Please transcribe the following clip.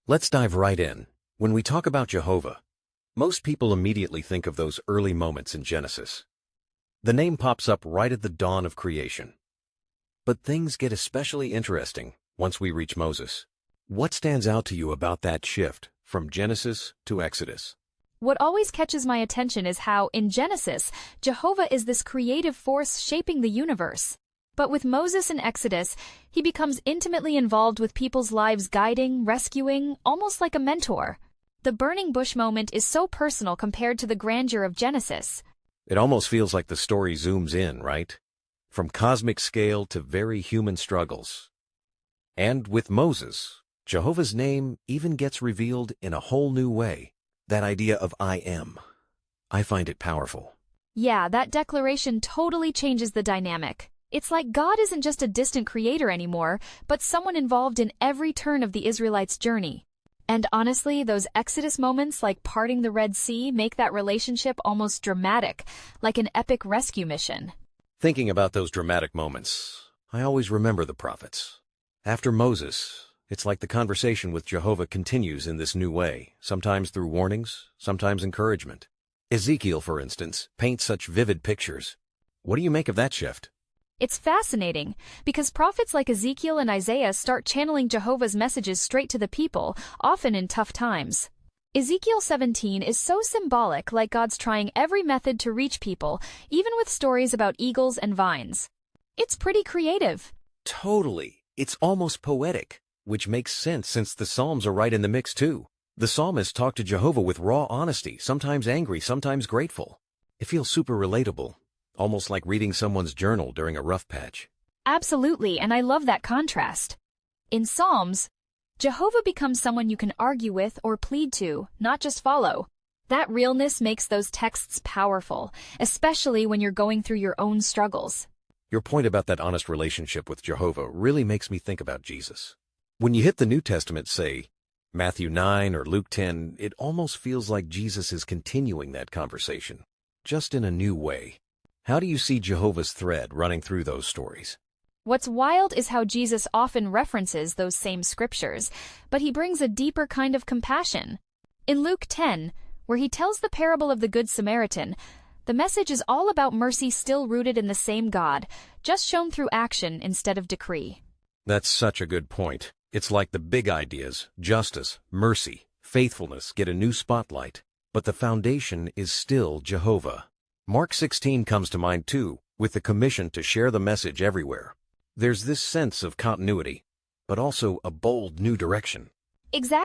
Let's dive right in. When we talk about Jehovah, most people immediately think of those early moments in Genesis. The name pops up right at the dawn of creation. But things get especially interesting once we reach Moses. What stands out to you about that shift from Genesis to Exodus? What always catches my attention is how, in Genesis, Jehovah is this creative force shaping the universe. But with Moses in Exodus, he becomes intimately involved with people's lives, guiding, rescuing, almost like a mentor. The burning bush moment is so personal compared to the grandeur of Genesis. It almost feels like the story zooms in, right? From cosmic scale to very human struggles. And with Moses, Jehovah's name even gets revealed in a whole new way. That idea of I am. I find it powerful. Yeah, that declaration totally changes the dynamic. It's like God isn't just a distant creator anymore, but someone involved in every turn of the Israelites' journey. And honestly, those Exodus moments like parting the Red Sea make that relationship almost dramatic, like an epic rescue mission. Thinking about those dramatic moments, I always remember the prophets. After Moses, it's like the conversation with Jehovah continues in this new way, sometimes through warnings, sometimes encouragement. Ezekiel, for instance, paints such vivid pictures. What do you make of that shift? It's fascinating, because prophets like Ezekiel and Isaiah start channeling Jehovah's messages straight to the people, often in tough times. Ezekiel 17 is so symbolic, like God's trying every method to reach people, even with stories about eagles and vines. It's pretty creative. Totally. It's almost poetic, which makes sense since the Psalms are right in the mix too. The psalmists talk to Jehovah with raw honesty, sometimes angry, sometimes grateful. It feels super relatable. Almost like reading someone's journal during a rough patch. Absolutely, and I love that contrast. In Psalms, Jehovah becomes someone you can argue with or plead to, not just follow. That realness makes those texts powerful, especially when you're going through your own struggles. Your point about that honest relationship with Jehovah really makes me think about Jesus. When you hit the New Testament, say, Matthew 9 or Luke 10, it almost feels like Jesus is continuing that conversation, just in a new way. How do you see Jehovah's thread running through those stories? What's wild is how Jesus often references those same scriptures, but he brings a deeper kind of compassion. In Luke 10, where he tells the parable of the Good Samaritan, the message is all about mercy still rooted in the same God, just shown through action instead of decree. That's such a good point. It's like the big ideas, justice, mercy, faithfulness get a new spotlight, but the foundation is still Jehovah. Mark 16 comes to mind too, with the commission to share the message everywhere. There's this sense of continuity, but also a bold new direction. Exactly.